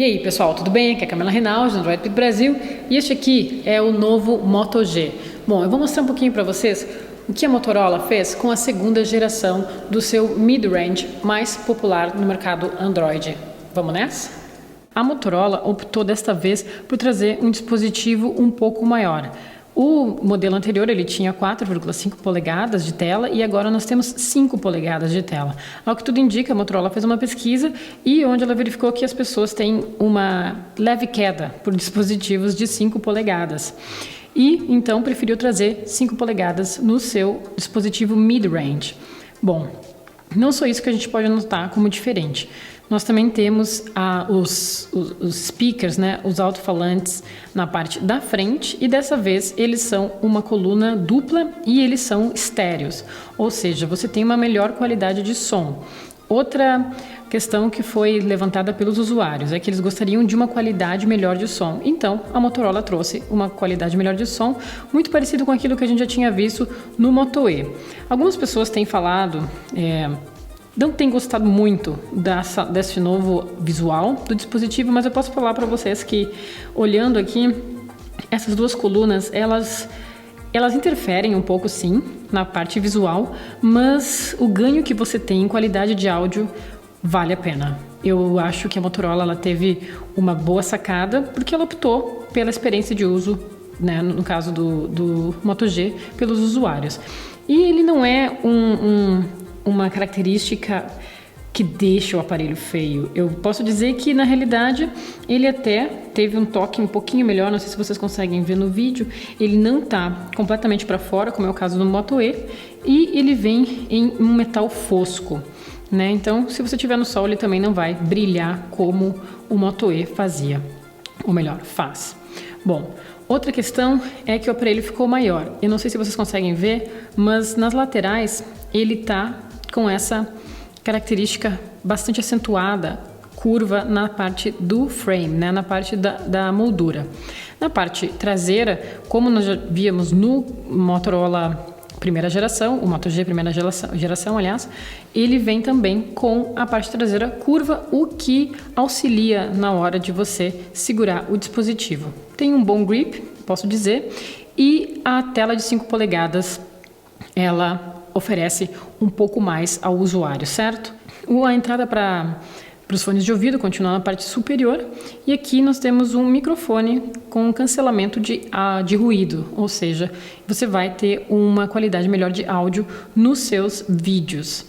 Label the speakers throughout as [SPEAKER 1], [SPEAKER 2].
[SPEAKER 1] E aí pessoal, tudo bem? Aqui é a Camila Reinaldi, do Android Pit Brasil, e este aqui é o novo Moto G. Bom, eu vou mostrar um pouquinho para vocês o que a Motorola fez com a segunda geração do seu mid-range mais popular no mercado Android. Vamos nessa? A Motorola optou desta vez por trazer um dispositivo um pouco maior. O modelo anterior ele tinha 4,5 polegadas de tela e agora nós temos 5 polegadas de tela. Ao que tudo indica, a Motorola fez uma pesquisa e onde ela verificou que as pessoas têm uma leve queda por dispositivos de 5 polegadas. E então preferiu trazer 5 polegadas no seu dispositivo mid-range. Bom, não só isso que a gente pode notar como diferente. Nós também temos os speakers, né, os alto-falantes na parte da frente e dessa vez eles são uma coluna dupla e eles são estéreos, ou seja, você tem uma melhor qualidade de som. Outra questão que foi levantada pelos usuários é que eles gostariam de uma qualidade melhor de som. Então, a Motorola trouxe uma qualidade melhor de som, muito parecido com aquilo que a gente já tinha visto no Moto E. Algumas pessoas têm falado... não tenho gostado muito desse novo visual do dispositivo, mas eu posso falar para vocês que, olhando aqui, essas duas colunas, elas interferem um pouco, sim, na parte visual, mas o ganho que você tem em qualidade de áudio vale a pena. Eu acho que a Motorola ela teve uma boa sacada, porque ela optou pela experiência de uso, né, no caso do Moto G, pelos usuários. E ele não é uma característica que deixa o aparelho feio. Eu posso dizer que, na realidade, ele até teve um toque um pouquinho melhor, não sei se vocês conseguem ver no vídeo, ele não está completamente para fora, como é o caso do Moto E, e ele vem em um metal fosco, né? Então, se você estiver no sol, ele também não vai brilhar como o Moto E fazia, ou melhor, faz. Bom, outra questão é que o aparelho ficou maior. Eu não sei se vocês conseguem ver, mas nas laterais ele está com essa característica bastante acentuada, curva na parte do frame, né, na parte da moldura. Na parte traseira, como nós já víamos no Motorola primeira geração, o Moto G primeira geração, aliás, ele vem também com a parte traseira curva, o que auxilia na hora de você segurar o dispositivo. Tem um bom grip, posso dizer, e a tela de 5 polegadas, ela oferece um pouco mais ao usuário, certo? A entrada para os fones de ouvido continua na parte superior e aqui nós temos um microfone com cancelamento de ruído, ou seja, você vai ter uma qualidade melhor de áudio nos seus vídeos.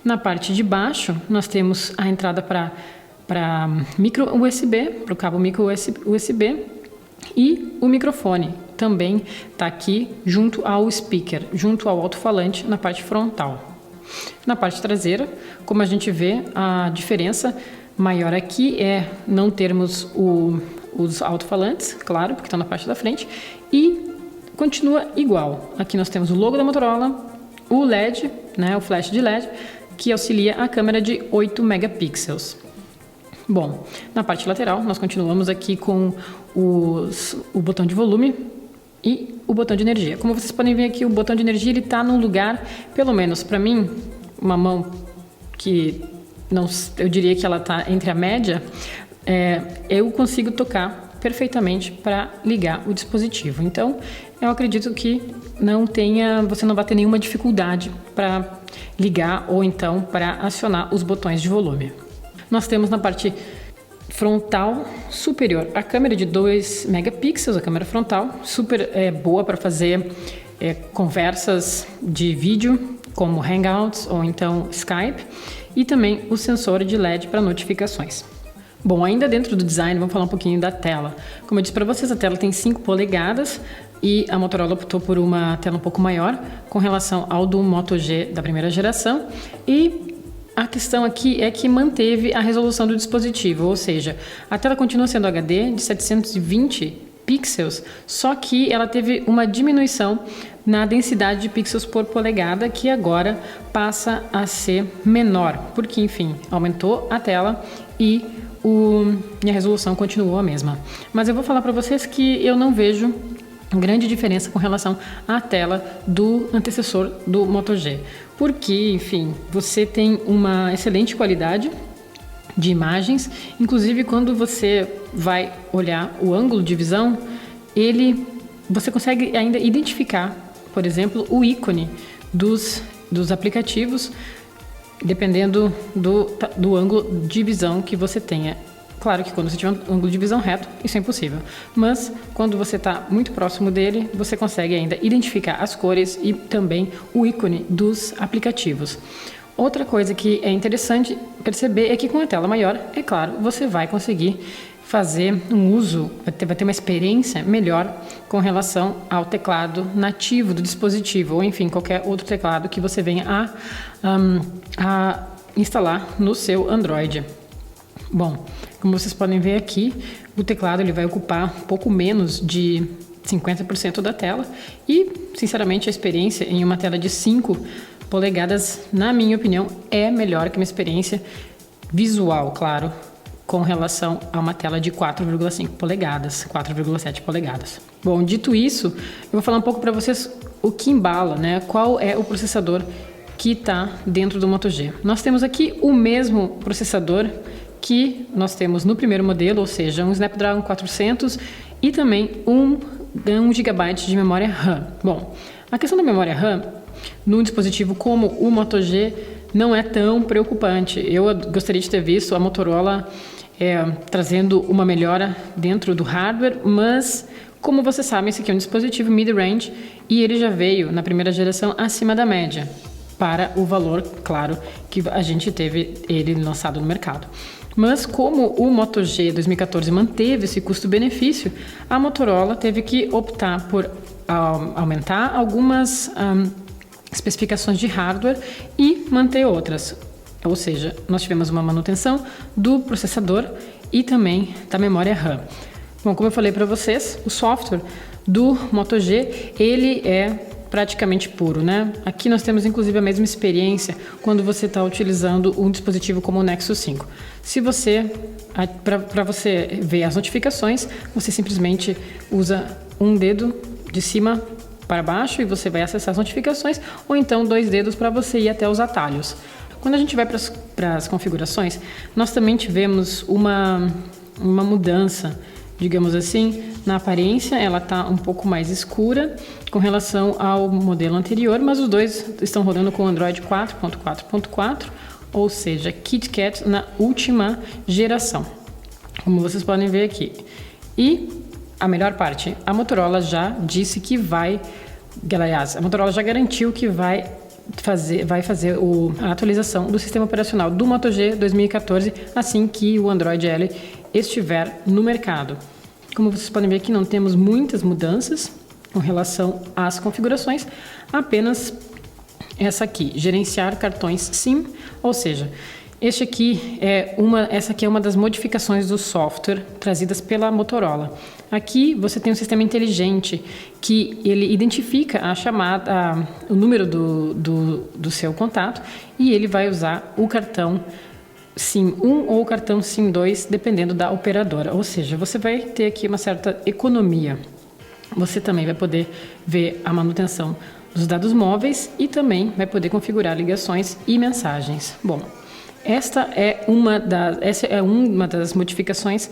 [SPEAKER 1] Na parte de baixo nós temos a entrada para micro USB, para o cabo micro USB e o microfone também está aqui junto ao speaker, junto ao alto-falante na parte frontal. Na parte traseira, como a gente vê, a diferença maior aqui é não termos os alto-falantes, claro, porque estão na parte da frente, e continua igual. Aqui nós temos o logo da Motorola, o LED, né, o flash de LED, que auxilia a câmera de 8 megapixels. Bom, na parte lateral nós continuamos aqui com o botão de volume e o botão de energia. Como vocês podem ver aqui, o botão de energia ele está num lugar, pelo menos para mim, uma mão que não, eu diria que ela está entre a média, eu consigo tocar perfeitamente para ligar o dispositivo. Então, eu acredito que você não vai ter nenhuma dificuldade para ligar ou então para acionar os botões de volume. Nós temos na parte frontal superior a câmera de 2 megapixels, a câmera frontal, super boa para fazer conversas de vídeo, como Hangouts ou então Skype, e também o sensor de LED para notificações. Bom, ainda dentro do design, vamos falar um pouquinho da tela. Como eu disse para vocês, a tela tem 5 polegadas e a Motorola optou por uma tela um pouco maior com relação ao do Moto G da primeira geração e a questão aqui é que manteve a resolução do dispositivo, ou seja, a tela continua sendo HD de 720 pixels, só que ela teve uma diminuição na densidade de pixels por polegada, que agora passa a ser menor, porque, enfim, aumentou a tela e a resolução continuou a mesma. Mas eu vou falar para vocês que eu não vejo grande diferença com relação à tela do antecessor do Moto G, porque, enfim, você tem uma excelente qualidade de imagens. Inclusive, quando você vai olhar o ângulo de visão, você consegue ainda identificar, por exemplo, o ícone dos aplicativos, dependendo do ângulo de visão que você tenha. Claro que quando você tiver um ângulo de visão reto, isso é impossível. Mas quando você está muito próximo dele, você consegue ainda identificar as cores e também o ícone dos aplicativos. Outra coisa que é interessante perceber é que com a tela maior, é claro, você vai conseguir fazer um uso, vai ter uma experiência melhor com relação ao teclado nativo do dispositivo, ou enfim, qualquer outro teclado que você venha a instalar no seu Android. Bom, como vocês podem ver aqui, o teclado ele vai ocupar um pouco menos de 50% da tela e, sinceramente, a experiência em uma tela de 5 polegadas, na minha opinião, é melhor que uma experiência visual, claro, com relação a uma tela de 4,5 polegadas, 4,7 polegadas. Bom, dito isso, eu vou falar um pouco para vocês o que embala, né? Qual é o processador que está dentro do Moto G. Nós temos aqui o mesmo processador que nós temos no primeiro modelo, ou seja, um Snapdragon 400 e também um GB de memória RAM. Bom, a questão da memória RAM num dispositivo como o Moto G não é tão preocupante. Eu gostaria de ter visto a Motorola trazendo uma melhora dentro do hardware, mas como vocês sabem, esse aqui é um dispositivo mid-range e ele já veio na primeira geração acima da média para o valor, claro, que a gente teve ele lançado no mercado. Mas como o Moto G 2014 manteve esse custo-benefício, a Motorola teve que optar por aumentar algumas especificações de hardware e manter outras. Ou seja, nós tivemos uma manutenção do processador e também da memória RAM. Bom, como eu falei para vocês, o software do Moto G, ele é praticamente puro, né? Aqui nós temos inclusive a mesma experiência quando você está utilizando um dispositivo como o Nexus 5. Se você, para você ver as notificações, você simplesmente usa um dedo de cima para baixo e você vai acessar as notificações, ou então 2 dedos para você ir até os atalhos. Quando a gente vai para as configurações, nós também tivemos uma mudança, digamos assim, na aparência. Ela está um pouco mais escura com relação ao modelo anterior, mas os dois estão rodando com o Android 4.4.4, ou seja, KitKat na última geração, como vocês podem ver aqui. E a melhor parte, a Motorola já disse que aliás, a Motorola já garantiu que vai fazer a atualização do sistema operacional do Moto G 2014 assim que o Android L estiver no mercado. Como vocês podem ver aqui, não temos muitas mudanças com relação às configurações, apenas essa aqui, gerenciar cartões SIM, ou seja, essa aqui é uma das modificações do software trazidas pela Motorola. Aqui você tem um sistema inteligente que ele identifica a chamada, o número do seu contato e ele vai usar o cartão SIM 1 ou o cartão SIM 2, dependendo da operadora. Ou seja, você vai ter aqui uma certa economia. Você também vai poder ver a manutenção dos dados móveis e também vai poder configurar ligações e mensagens. Bom, essa é uma das modificações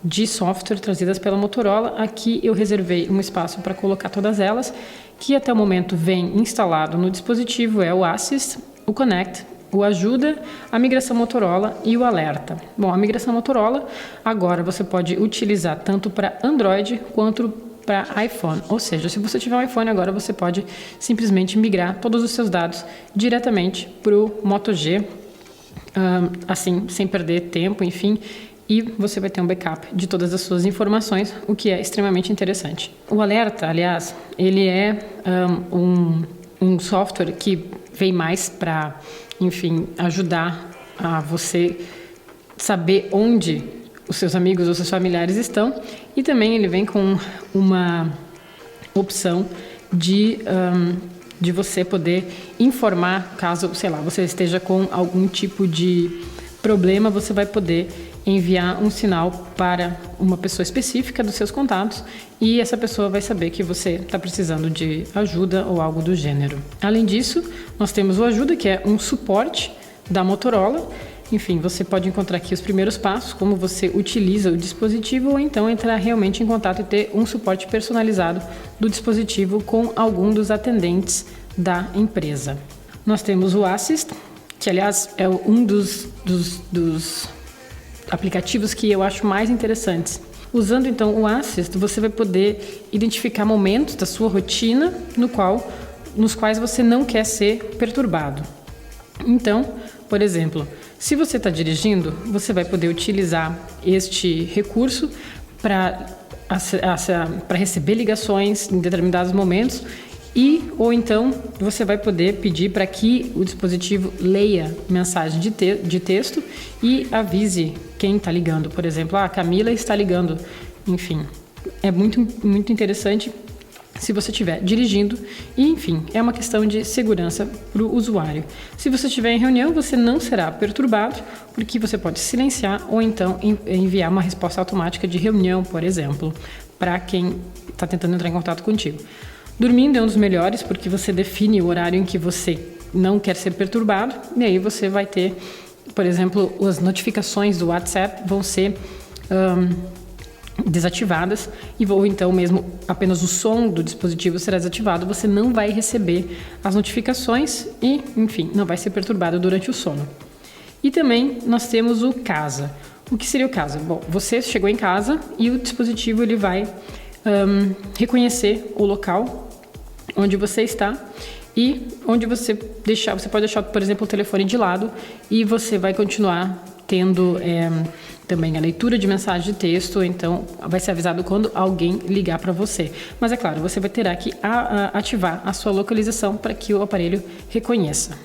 [SPEAKER 1] de software trazidas pela Motorola. Aqui eu reservei um espaço para colocar todas elas, que até o momento vem instalado no dispositivo, é o Assist, o Connect, o Ajuda, a migração Motorola e o Alerta. Bom, a migração Motorola agora você pode utilizar tanto para Android quanto para iPhone. Ou seja, se você tiver um iPhone agora, você pode simplesmente migrar todos os seus dados diretamente para o Moto G, assim, sem perder tempo, enfim, e você vai ter um backup de todas as suas informações, o que é extremamente interessante. O Alerta, aliás, ele é um software que vem mais para, enfim, ajudar a você saber onde os seus amigos ou seus familiares estão, e também ele vem com uma opção de você poder informar, caso, sei lá, você esteja com algum tipo de problema, você vai poder enviar um sinal para uma pessoa específica dos seus contatos e essa pessoa vai saber que você está precisando de ajuda ou algo do gênero. Além disso, nós temos o Ajuda, que é um suporte da Motorola, Enfim, você pode encontrar aqui os primeiros passos, como você utiliza o dispositivo ou então entrar realmente em contato e ter um suporte personalizado do dispositivo com algum dos atendentes da empresa. Nós temos o Assist, que aliás é um dos aplicativos que eu acho mais interessantes. Usando então o Assist, você vai poder identificar momentos da sua rotina nos quais você não quer ser perturbado. Então, por exemplo, se você está dirigindo, você vai poder utilizar este recurso para receber ligações em determinados momentos ou então você vai poder pedir para que o dispositivo leia mensagem de texto e avise quem está ligando. Por exemplo, a Camila está ligando. Enfim, é muito, muito interessante se você estiver dirigindo e, enfim, é uma questão de segurança para o usuário. Se você estiver em reunião, você não será perturbado, porque você pode silenciar ou então enviar uma resposta automática de reunião, por exemplo, para quem está tentando entrar em contato contigo. Dormindo é um dos melhores, porque você define o horário em que você não quer ser perturbado, e aí você vai ter, por exemplo, as notificações do WhatsApp vão ser desativadas ou então mesmo apenas o som do dispositivo será desativado, você não vai receber as notificações e, enfim, não vai ser perturbado durante o sono. E também nós temos o Casa. O que seria o Casa? Bom, você chegou em casa e o dispositivo ele vai reconhecer o local onde você está e onde você pode deixar, por exemplo, o telefone de lado e você vai continuar tendo também a leitura de mensagem de texto, então vai ser avisado quando alguém ligar para você. Mas é claro, você vai ter que ativar a sua localização para que o aparelho reconheça.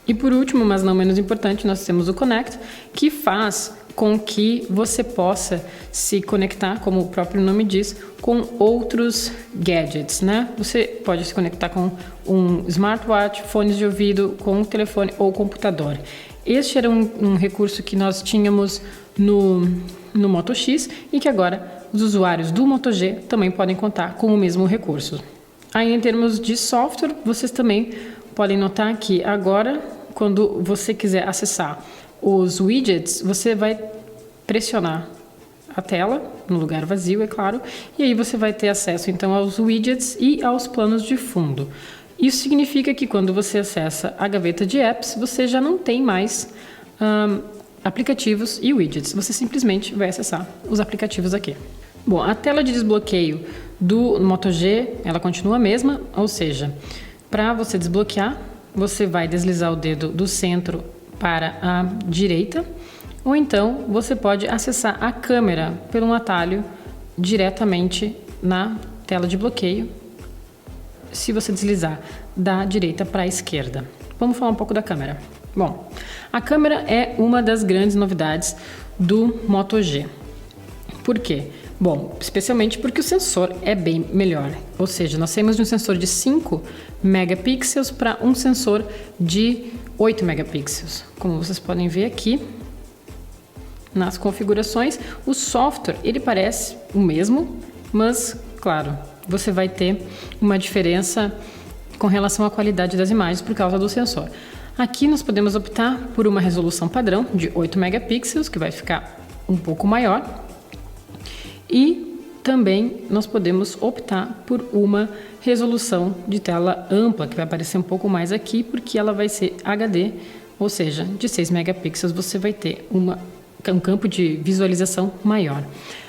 [SPEAKER 1] E por último, mas não menos importante, nós temos o Connect, que faz com que você possa se conectar, como o próprio nome diz, com outros gadgets, né? Você pode se conectar com um smartwatch, fones de ouvido, com um telefone ou computador. Este era um recurso que nós tínhamos no Moto X e que agora os usuários do Moto G também podem contar com o mesmo recurso. Aí, em termos de software, vocês também podem notar que agora, quando você quiser acessar os widgets, você vai pressionar a tela, no lugar vazio, é claro, e aí você vai ter acesso então aos widgets e aos planos de fundo. Isso significa que quando você acessa a gaveta de apps, você já não tem mais aplicativos e widgets, você simplesmente vai acessar os aplicativos aqui. Bom, a tela de desbloqueio do Moto G, ela continua a mesma, ou seja, para você desbloquear, você vai deslizar o dedo do centro para a direita, ou então você pode acessar a câmera por um atalho diretamente na tela de bloqueio, se você deslizar da direita para a esquerda. Vamos falar um pouco da câmera. Bom, a câmera é uma das grandes novidades do Moto G. Por quê? Bom, especialmente porque o sensor é bem melhor. Ou seja, nós saímos de um sensor de 5 megapixels para um sensor de 8 megapixels. Como vocês podem ver aqui nas configurações, o software ele parece o mesmo, mas claro, você vai ter uma diferença com relação à qualidade das imagens por causa do sensor. Aqui nós podemos optar por uma resolução padrão de 8 megapixels, que vai ficar um pouco maior. E também nós podemos optar por uma resolução de tela ampla, que vai aparecer um pouco mais aqui, porque ela vai ser HD, ou seja, de 6 megapixels você vai ter um campo de visualização maior.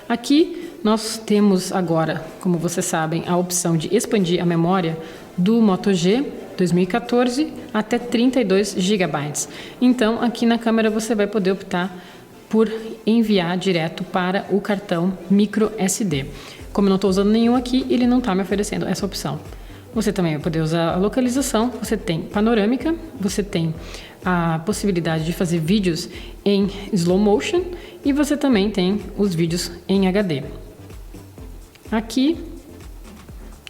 [SPEAKER 1] Aqui nós temos agora, como vocês sabem, a opção de expandir a memória do Moto G 2014 até 32 GB. Então, aqui na câmera você vai poder optar por enviar direto para o cartão micro SD. Como eu não estou usando nenhum aqui, ele não está me oferecendo essa opção. Você também vai poder usar a localização, você tem panorâmica, você tem a possibilidade de fazer vídeos em slow motion e você também tem os vídeos em HD. Aqui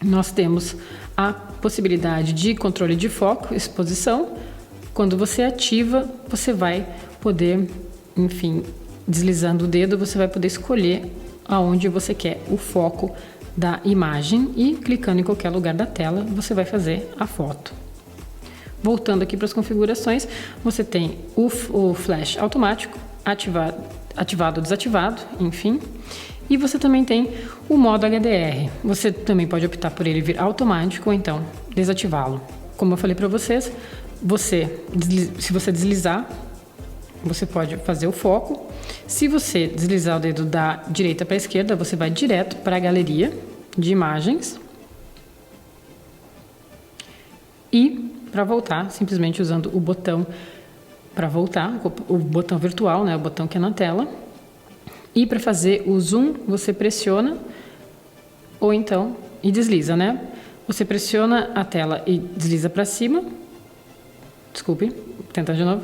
[SPEAKER 1] nós temos a possibilidade de controle de foco, exposição. Quando você ativa, você vai poder, enfim, deslizando o dedo, você vai poder escolher aonde você quer o foco da imagem e clicando em qualquer lugar da tela, você vai fazer a foto. Voltando aqui para as configurações, você tem o flash automático, ativado ou desativado, enfim. E você também tem o modo HDR. Você também pode optar por ele vir automático ou então desativá-lo. Como eu falei para vocês, se você deslizar, você pode fazer o foco. Se você deslizar o dedo da direita para a esquerda, você vai direto para a galeria de imagens. E para voltar, simplesmente usando o botão para voltar, o botão virtual, né, o botão que é na tela. E para fazer o zoom, você pressiona ou então e desliza, né? Você pressiona a tela e desliza para cima. Desculpe, tenta de novo.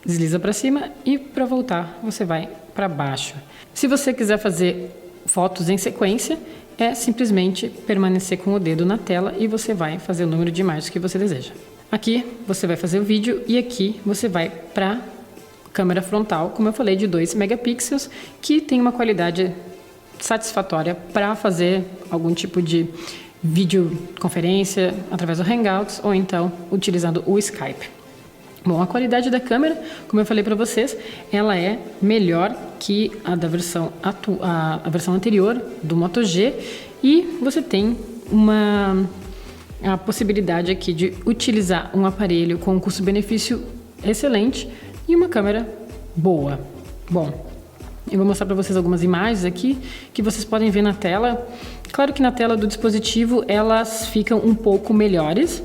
[SPEAKER 1] Desliza para cima e para voltar você vai para baixo. Se você quiser fazer fotos em sequência, é simplesmente permanecer com o dedo na tela e você vai fazer o número de imagens que você deseja. Aqui você vai fazer o vídeo e aqui você vai para câmera frontal, como eu falei, de 2 megapixels, que tem uma qualidade satisfatória para fazer algum tipo de videoconferência através do Hangouts ou então utilizando o Skype. Bom, a qualidade da câmera, como eu falei para vocês, ela é melhor que a da versão a versão anterior do Moto G e você tem a possibilidade aqui de utilizar um aparelho com um custo-benefício excelente e uma câmera boa. Bom, eu vou mostrar para vocês algumas imagens aqui que vocês podem ver na tela. Claro que na tela do dispositivo elas ficam um pouco melhores,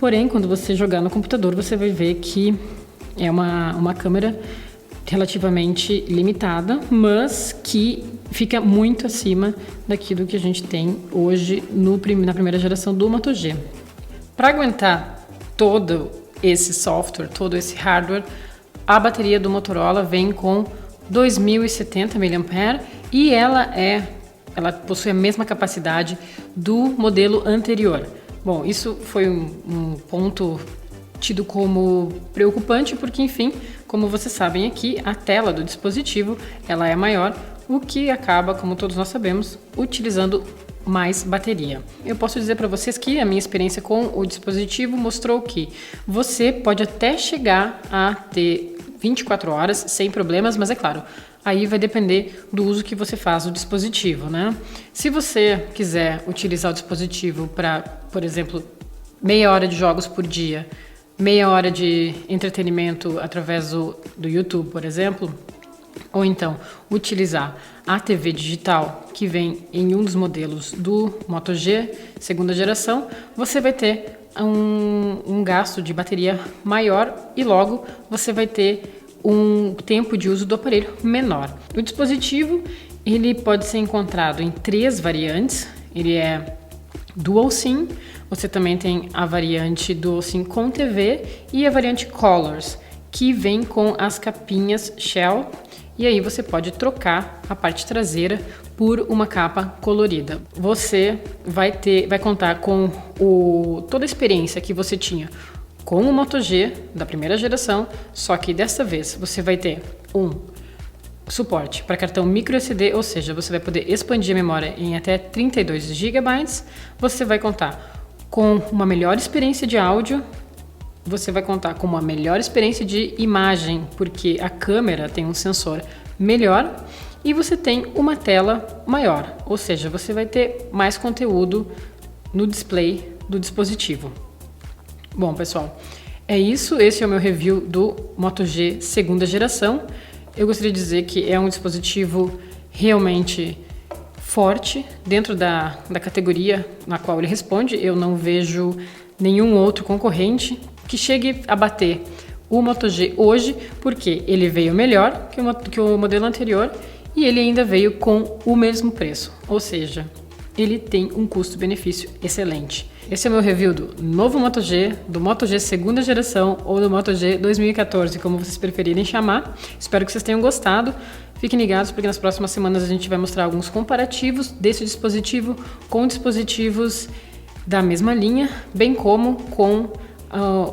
[SPEAKER 1] porém quando você jogar no computador você vai ver que é uma câmera relativamente limitada, mas que fica muito acima daquilo que a gente tem hoje na primeira geração do Moto G. Para aguentar todo esse software, todo esse hardware, a bateria do Motorola vem com 2070 mAh e ela possui a mesma capacidade do modelo anterior. Bom, isso foi um ponto tido como preocupante porque, enfim, como vocês sabem aqui, a tela do dispositivo ela é maior, o que acaba, como todos nós sabemos, utilizando mais bateria. Eu posso dizer para vocês que a minha experiência com o dispositivo mostrou que você pode até chegar a ter 24 horas sem problemas, mas é claro, aí vai depender do uso que você faz do dispositivo, né? Se você quiser utilizar o dispositivo para, por exemplo, meia hora de jogos por dia, meia hora de entretenimento através do YouTube, por exemplo, ou então utilizar a TV digital que vem em um dos modelos do Moto G, segunda geração, você vai ter um gasto de bateria maior e logo você vai ter um tempo de uso do aparelho menor. O dispositivo ele pode ser encontrado em 3 variantes, ele é Dual SIM, você também tem a variante Dual SIM com TV e a variante Colors, que vem com as capinhas Shell, e aí você pode trocar a parte traseira por uma capa colorida. Você vai contar com toda a experiência que você tinha com o Moto G da primeira geração, só que dessa vez você vai ter um suporte para cartão microSD, ou seja, você vai poder expandir a memória em até 32 GB. Você vai contar com uma melhor experiência de áudio, você vai contar com uma melhor experiência de imagem, porque a câmera tem um sensor melhor e você tem uma tela maior, ou seja, você vai ter mais conteúdo no display do dispositivo. Bom, pessoal, é isso. Esse é o meu review do Moto G segunda geração. Eu gostaria de dizer que é um dispositivo realmente forte dentro da categoria na qual ele responde. Eu não vejo nenhum outro concorrente que chegue a bater o Moto G hoje, porque ele veio melhor que o modelo anterior e ele ainda veio com o mesmo preço, ou seja, ele tem um custo-benefício excelente. Esse é o meu review do novo Moto G, do Moto G segunda geração ou do Moto G 2014, como vocês preferirem chamar. Espero que vocês tenham gostado. Fiquem ligados porque nas próximas semanas a gente vai mostrar alguns comparativos desse dispositivo com dispositivos da mesma linha, bem como com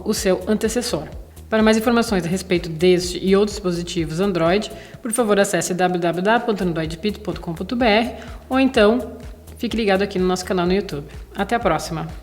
[SPEAKER 1] o seu antecessor. Para mais informações a respeito deste e outros dispositivos Android, por favor acesse www.androidpit.com.br ou então fique ligado aqui no nosso canal no YouTube. Até a próxima!